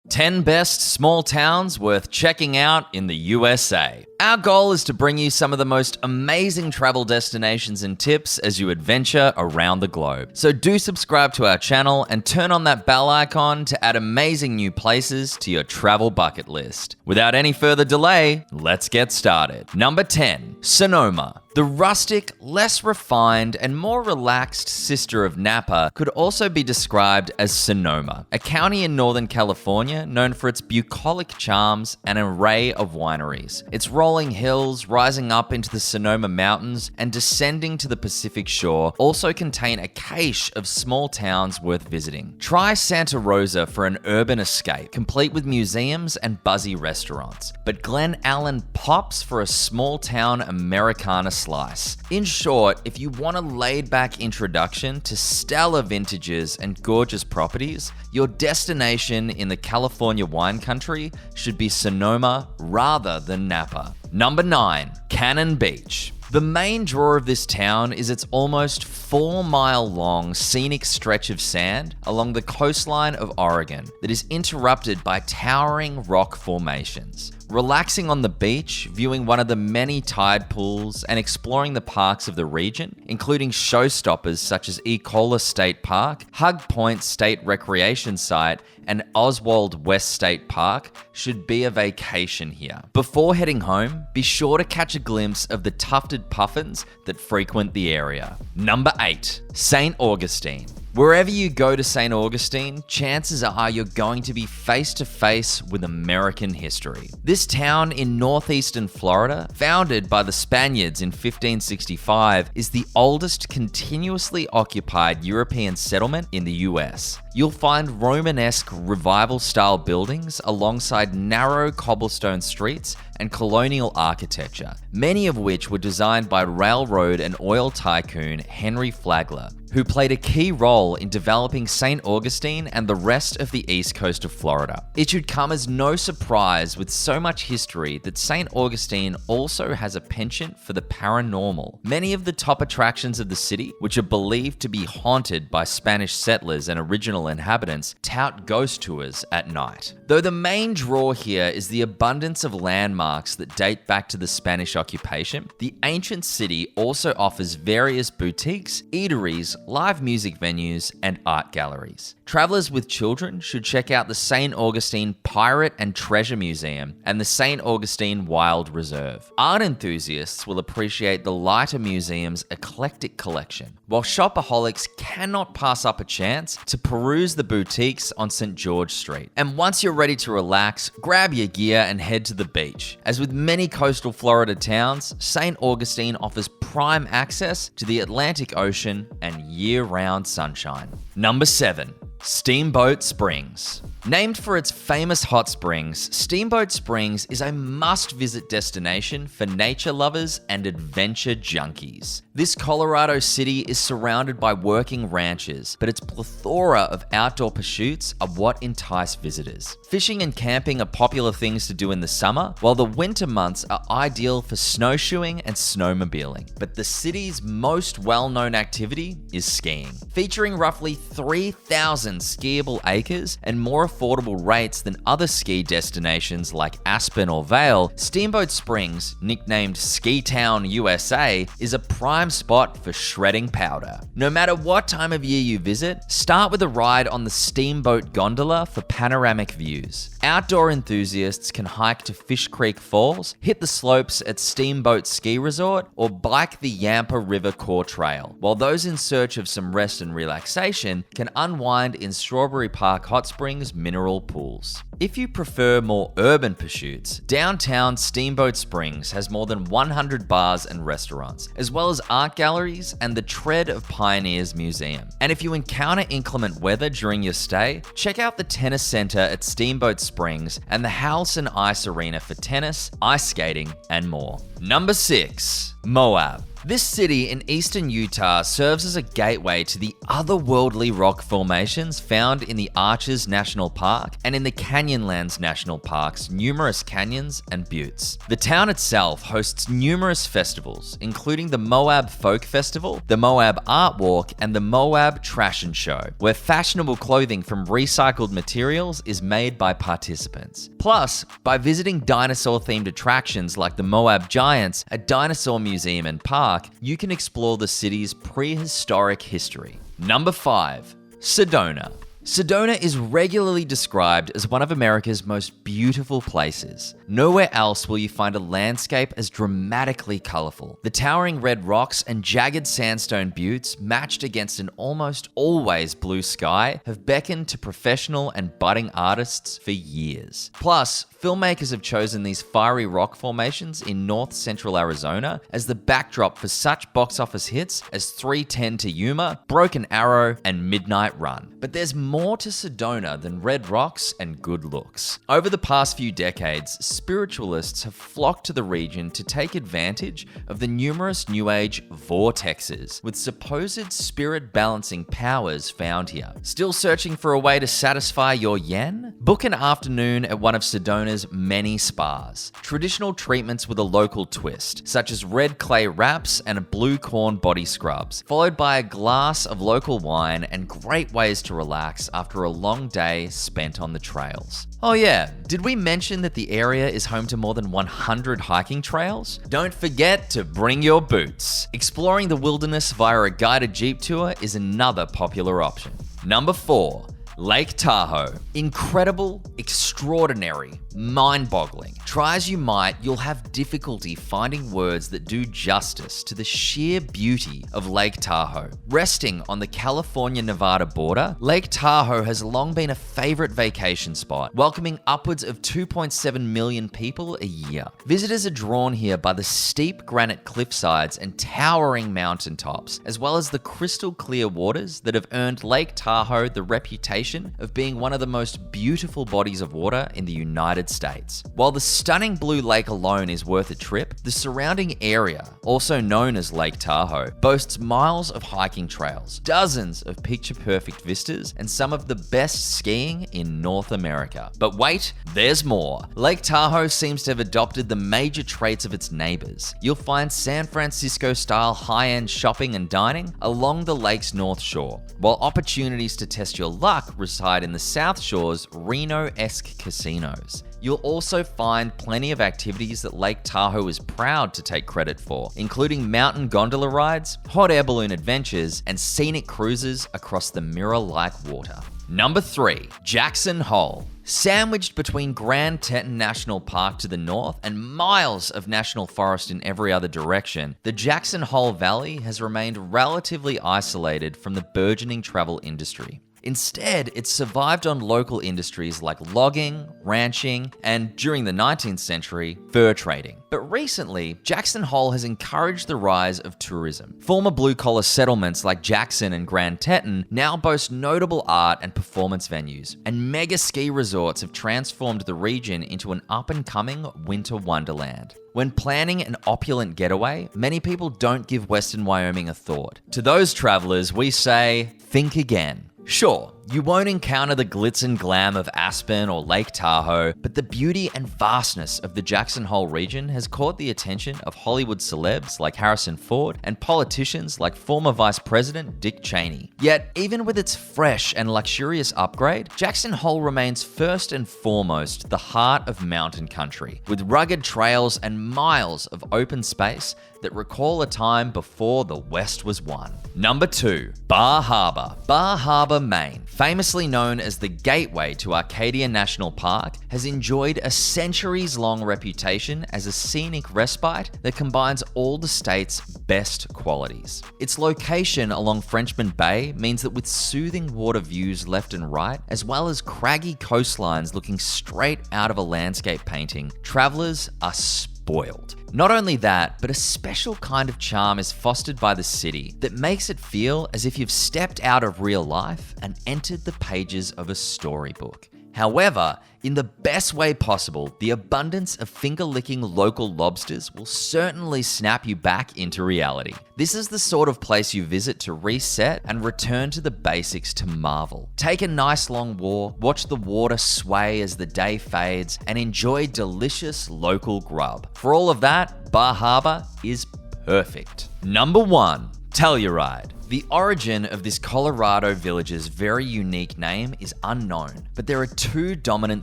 10 best small towns worth checking out in the USA. Our goal is to bring you some of the most amazing travel destinations and tips as you adventure around the globe. So do subscribe to our channel and turn on that bell icon to add amazing new places to your travel bucket list. Without any further delay, let's get started. Number 10, Sonoma. The rustic, less refined, and more relaxed sister of Napa could also be described as Sonoma, a county in Northern California known for its bucolic charms and an array of wineries. Its rolling hills rising up into the Sonoma Mountains and descending to the Pacific shore also contain a cache of small towns worth visiting. Try Santa Rosa for an urban escape, complete with museums and buzzy restaurants. But Glen Allen pops for a small town Americana slice. In short, if you want a laid-back introduction to stellar vintages and gorgeous properties, your destination in the California wine country should be Sonoma rather than Napa. Number 9, Cannon Beach. The main draw of this town is its almost 4-mile-long scenic stretch of sand along the coastline of Oregon that is interrupted by towering rock formations. Relaxing on the beach, viewing one of the many tide pools, and exploring the parks of the region, including showstoppers such as Ecola State Park, Hug Point State Recreation Site, and Oswald West State Park, should be a vacation here. Before heading home, be sure to catch a glimpse of the tufted puffins that frequent the area. Number 8, St. Augustine. Wherever you go to St. Augustine, chances are you're going to be face to face with American history. This town in northeastern Florida, founded by the Spaniards in 1565, is the oldest continuously occupied European settlement in the US. You'll find Romanesque revival-style buildings alongside narrow cobblestone streets and colonial architecture, many of which were designed by railroad and oil tycoon Henry Flagler, who played a key role in developing St. Augustine and the rest of the east coast of Florida. It should come as no surprise with so much history that St. Augustine also has a penchant for the paranormal. Many of the top attractions of the city, which are believed to be haunted by Spanish settlers and original inhabitants, tout ghost tours at night. Though the main draw here is the abundance of landmarks that date back to the Spanish occupation, the ancient city also offers various boutiques, eateries, live music venues, and art galleries. Travelers with children should check out the St. Augustine Pirate and Treasure Museum and the St. Augustine Wild Reserve. Art enthusiasts will appreciate the lighter museum's eclectic collection, while shopaholics cannot pass up a chance to peruse the boutiques on St. George Street. And once you're ready to relax, grab your gear and head to the beach. As with many coastal Florida towns, St. Augustine offers prime access to the Atlantic Ocean and year-round sunshine. Number 7, Steamboat Springs. Named for its famous hot springs, Steamboat Springs is a must-visit destination for nature lovers and adventure junkies. This Colorado city is surrounded by working ranches, but its plethora of outdoor pursuits are what entice visitors. Fishing and camping are popular things to do in the summer, while the winter months are ideal for snowshoeing and snowmobiling. But the city's most well-known activity is skiing. Featuring roughly 3,000 skiable acres and more affordable rates than other ski destinations like Aspen or Vail, Steamboat Springs, nicknamed Ski Town USA, is a prime spot for shredding powder. No matter what time of year you visit, start with a ride on the Steamboat Gondola for panoramic views. Outdoor enthusiasts can hike to Fish Creek Falls, hit the slopes at Steamboat Ski Resort, or bike the Yampa River Core Trail, while those in search of some rest and relaxation can unwind in Strawberry Park Hot Springs mineral pools. If you prefer more urban pursuits, downtown Steamboat Springs has more than 100 bars and restaurants, as well as art galleries and the Tread of Pioneers Museum. And if you encounter inclement weather during your stay, check out the tennis center at Steamboat Springs and the Howelson Ice Arena for tennis, ice skating, and more. Number 6, Moab. This city in eastern Utah serves as a gateway to the otherworldly rock formations found in the Arches National Park and in the Canyonlands National Park's numerous canyons and buttes. The town itself hosts numerous festivals, including the Moab Folk Festival, the Moab Art Walk, and the Moab Trash and Show, where fashionable clothing from recycled materials is made by participants. Plus, by visiting dinosaur-themed attractions like the Moab Giants, a dinosaur museum and park, you can explore the city's prehistoric history. Number 5. Sedona. Sedona is regularly described as one of America's most beautiful places. Nowhere else will you find a landscape as dramatically colorful. The towering red rocks and jagged sandstone buttes, matched against an almost always blue sky, have beckoned to professional and budding artists for years. Plus, filmmakers have chosen these fiery rock formations in north central Arizona as the backdrop for such box office hits as 3:10 to Yuma, Broken Arrow, and Midnight Run. But there's more to Sedona than red rocks and good looks. Over the past few decades, spiritualists have flocked to the region to take advantage of the numerous New Age vortexes with supposed spirit-balancing powers found here. Still searching for a way to satisfy your yen? Book an afternoon at one of Sedona's many spas. Traditional treatments with a local twist, such as red clay wraps and a blue corn body scrubs, followed by a glass of local wine and great ways to relax after a long day spent on the trails. Oh yeah, did we mention that the area is home to more than 100 hiking trails? Don't forget to bring your boots. Exploring the wilderness via a guided Jeep tour is another popular option. Number 4. Lake Tahoe. Incredible, extraordinary, mind-boggling. Try as you might, you'll have difficulty finding words that do justice to the sheer beauty of Lake Tahoe. Resting on the California-Nevada border, Lake Tahoe has long been a favorite vacation spot, welcoming upwards of 2.7 million people a year. Visitors are drawn here by the steep granite cliffsides and towering mountaintops, as well as the crystal clear waters that have earned Lake Tahoe the reputation of being one of the most beautiful bodies of water in the United States. While the stunning blue lake alone is worth a trip, the surrounding area, also known as Lake Tahoe, boasts miles of hiking trails, dozens of picture-perfect vistas, and some of the best skiing in North America. But wait, there's more. Lake Tahoe seems to have adopted the major traits of its neighbors. You'll find San Francisco-style high-end shopping and dining along the lake's north shore, while opportunities to test your luck reside in the South Shore's Reno-esque casinos. You'll also find plenty of activities that Lake Tahoe is proud to take credit for, including mountain gondola rides, hot air balloon adventures, and scenic cruises across the mirror-like water. Number 3. Jackson Hole. Sandwiched between Grand Teton National Park to the north and miles of national forest in every other direction, the Jackson Hole Valley has remained relatively isolated from the burgeoning travel industry. Instead, it survived on local industries like logging, ranching, and during the 19th century, fur trading. But recently, Jackson Hole has encouraged the rise of tourism. Former blue-collar settlements like Jackson and Grand Teton now boast notable art and performance venues, and mega ski resorts have transformed the region into an up-and-coming winter wonderland. When planning an opulent getaway, many people don't give Western Wyoming a thought. To those travelers, we say, think again. Sure, you won't encounter the glitz and glam of Aspen or Lake Tahoe, but the beauty and vastness of the Jackson Hole region has caught the attention of Hollywood celebs like Harrison Ford and politicians like former Vice President Dick Cheney. Yet, even with its fresh and luxurious upgrade, Jackson Hole remains first and foremost the heart of mountain country, with rugged trails and miles of open space that recall a time before the West was won. Number 2. Bar Harbor. Bar Harbor, Maine, famously known as the gateway to Arcadia National Park, has enjoyed a centuries-long reputation as a scenic respite that combines all the state's best qualities. Its location along Frenchman Bay means that with soothing water views left and right, as well as craggy coastlines looking straight out of a landscape painting, travelers are spoiled. Not only that, but a special kind of charm is fostered by the city that makes it feel as if you've stepped out of real life and entered the pages of a storybook. However, in the best way possible, the abundance of finger-licking local lobsters will certainly snap you back into reality. This is the sort of place you visit to reset and return to the basics to marvel. Take a nice long walk, watch the water sway as the day fades, and enjoy delicious local grub. For all of that, Bar Harbor is perfect. Number 1, Telluride. The origin of this Colorado village's very unique name is unknown, but there are 2 dominant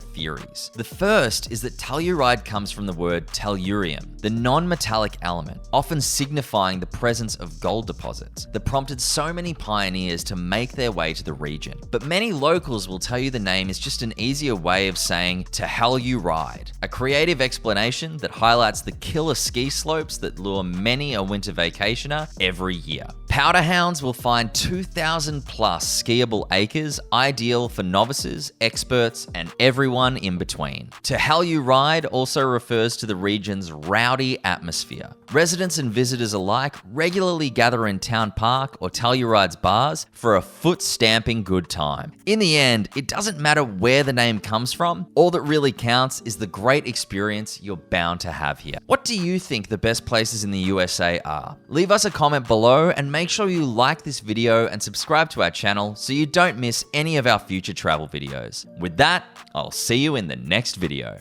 theories. The first is that telluride comes from the word tellurium, the non-metallic element, often signifying the presence of gold deposits, that prompted so many pioneers to make their way to the region. But many locals will tell you the name is just an easier way of saying to hell you ride, a creative explanation that highlights the killer ski slopes that lure many a winter vacationer every year. Powder hounds will find 2,000 plus skiable acres, ideal for novices, experts, and everyone in between. To Hell You Ride also refers to the region's rowdy atmosphere. Residents and visitors alike regularly gather in Town Park or Telluride's bars for a foot-stamping good time. In the end, it doesn't matter where the name comes from, all that really counts is the great experience you're bound to have here. What do you think the best places in the USA are? Leave us a comment below and make sure you like this video and subscribe to our channel so you don't miss any of our future travel videos. With that, I'll see you in the next video.